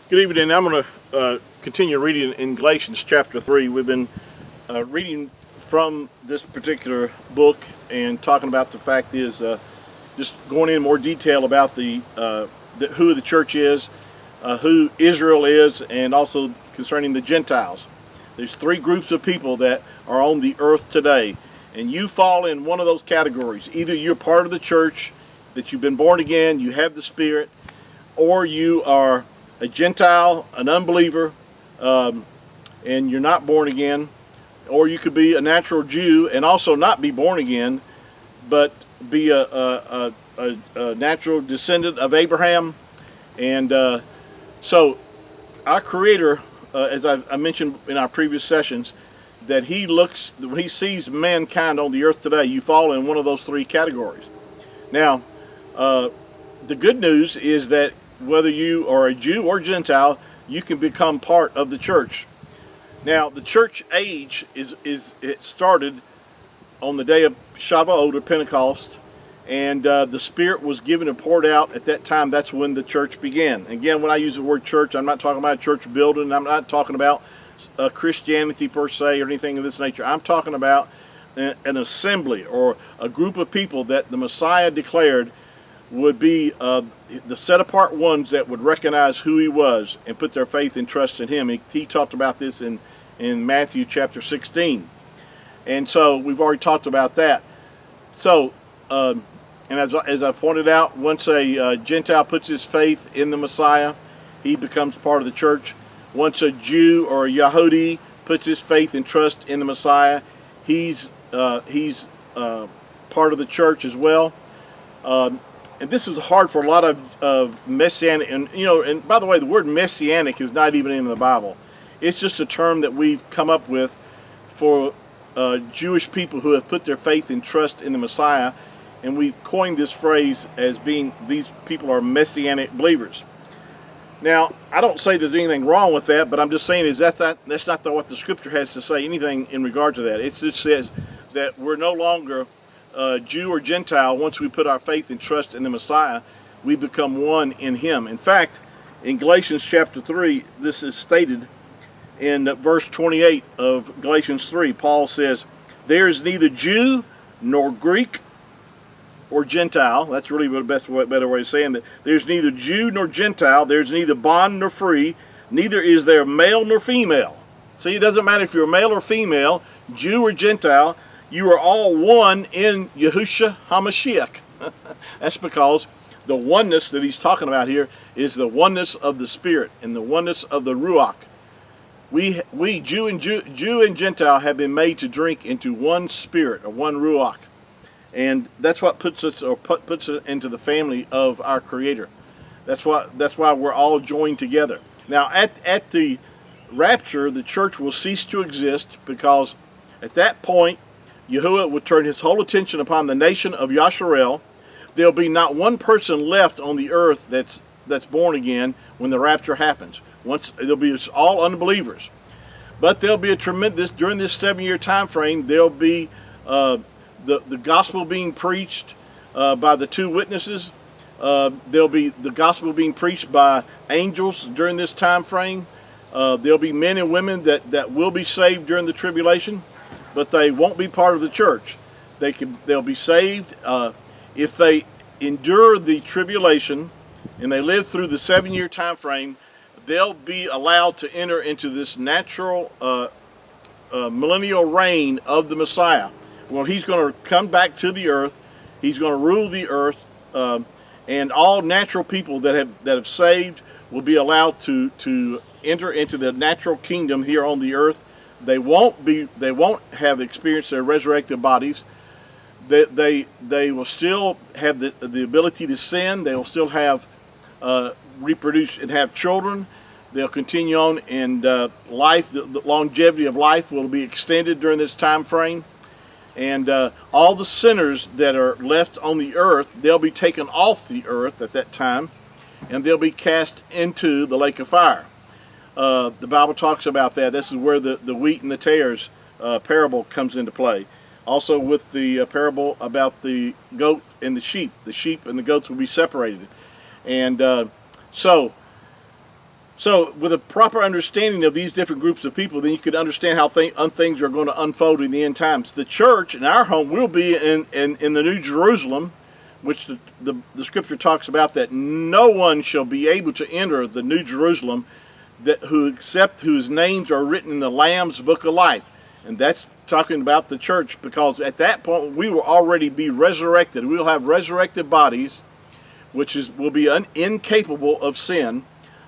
Good evening. I'm going to continue reading in Galatians chapter 3. We've been reading from this particular book and talking about the fact is just going in more detail about who the church is, who Israel is, and also concerning the Gentiles. There's three groups of people that are on the earth today, and you fall in one of those categories. Either you're part of the church, that you've been born again, you have the Spirit, or you are a Gentile, an unbeliever, and you're not born again. Or you could be a natural Jew and also not be born again, but be a natural descendant of Abraham. And so our Creator, as I mentioned in our previous sessions, that when He sees mankind on the earth today, you fall in one of those three categories. Now, the good news is that whether you are a Jew or Gentile, you can become part of the church. Now, the church age it started on the day of Shavuot or Pentecost, and the Spirit was given and poured out at that time. That's when the church began. Again, when I use the word church, I'm not talking about a church building. I'm not talking about Christianity per se or anything of this nature. I'm talking about an assembly or a group of people that the Messiah declared would be the set-apart ones that would recognize who He was and put their faith and trust in Him. He talked about this in Matthew chapter 16. And so we've already talked about that. So, and as I pointed out, once a Gentile puts his faith in the Messiah, he becomes part of the church. Once a Jew or a Yahudi puts his faith and trust in the Messiah, he's part of the church as well. And this is hard for a lot of messianic, and by the way, the word messianic is not even in the Bible. It's just a term that we've come up with for Jewish people who have put their faith and trust in the Messiah, and we've coined this phrase as being these people are messianic believers. Now, I don't say there's anything wrong with that, but I'm just saying that's not what the Scripture has to say anything in regard to that. It just says that we're no longer Jew or Gentile. Once we put our faith and trust in the Messiah, we become one in Him. In fact, in Galatians chapter 3, this is stated in verse 28 of Galatians 3. Paul says, "There is neither Jew nor Greek or Gentile." That's really the better way of saying that. There's neither Jew nor Gentile. There's neither bond nor free. Neither is there male nor female. See, it doesn't matter if you're male or female, Jew or Gentile. You are all one in Yahushua HaMashiach. That's because the oneness that he's talking about here is the oneness of the Spirit and the oneness of the Ruach. We Jew and Gentile have been made to drink into one Spirit or one Ruach, and that's what puts us into the family of our Creator. That's why we're all joined together. Now, at the rapture, the church will cease to exist because at that point, Yahuwah would turn His whole attention upon the nation of Yasharel. There'll be not one person left on the earth that's born again when the rapture happens. There'll be all unbelievers. But there'll be during this 7-year time frame, there'll be the gospel being preached by the two witnesses. There'll be the gospel being preached by angels during this time frame. There'll be men and women that will be saved during the tribulation, but they won't be part of the church. They'll be saved if they endure the tribulation and they live through the 7-year time frame. They'll be allowed to enter into this natural millennial reign of the Messiah. Well, He's going to come back to the earth. He's going to rule the earth, and all natural people that have saved will be allowed to enter into the natural kingdom here on the earth. They won't have experienced their resurrected bodies. They will still have the ability to sin. They will still have reproduce and have children. They'll continue on, and life, the longevity of life will be extended during this time frame. And all the sinners that are left on the earth, they'll be taken off the earth at that time, and they'll be cast into the lake of fire. The Bible talks about that. This is where the wheat and the tares parable comes into play. Also with the parable about the goat and the sheep. The sheep and the goats will be separated. And so So with a proper understanding of these different groups of people, then you could understand how things are going to unfold in the end times. The church in our home will be in the New Jerusalem, which the scripture talks about, that no one shall be able to enter the New Jerusalem except whose names are written in the Lamb's Book of Life. And that's talking about the church, because at that point we will already be resurrected. We will have resurrected bodies, which will be incapable of sin.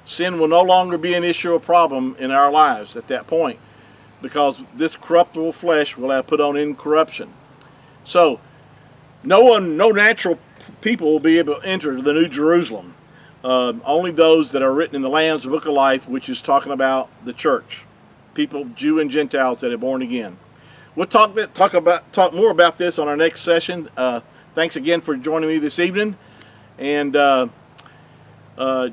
Sin will no longer be an issue or problem in our lives at that point, because this corruptible flesh will have put on incorruption. So no natural people will be able to enter the New Jerusalem. Only those that are written in the Lamb's Book of Life, which is talking about the church, people, Jew and Gentiles that are born again. We'll talk more about this on our next session. Thanks again for joining me this evening, and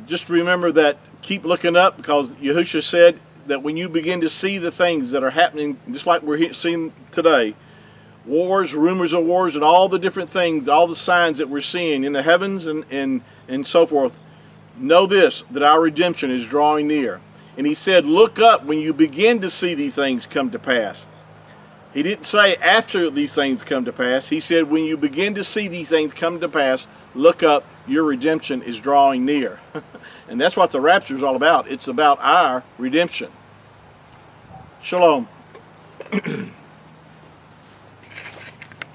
just remember that keep looking up, because Yahushua said that when you begin to see the things that are happening, just like we're seeing today, wars, rumors of wars, and all the different things, all the signs that we're seeing in the heavens and so forth, know this, that our redemption is drawing near. And he said, look up when you begin to see these things come to pass. He didn't say after these things come to pass. He said when you begin to see these things come to pass, look up, your redemption is drawing near. And that's what the rapture is all about. It's about our redemption. Shalom.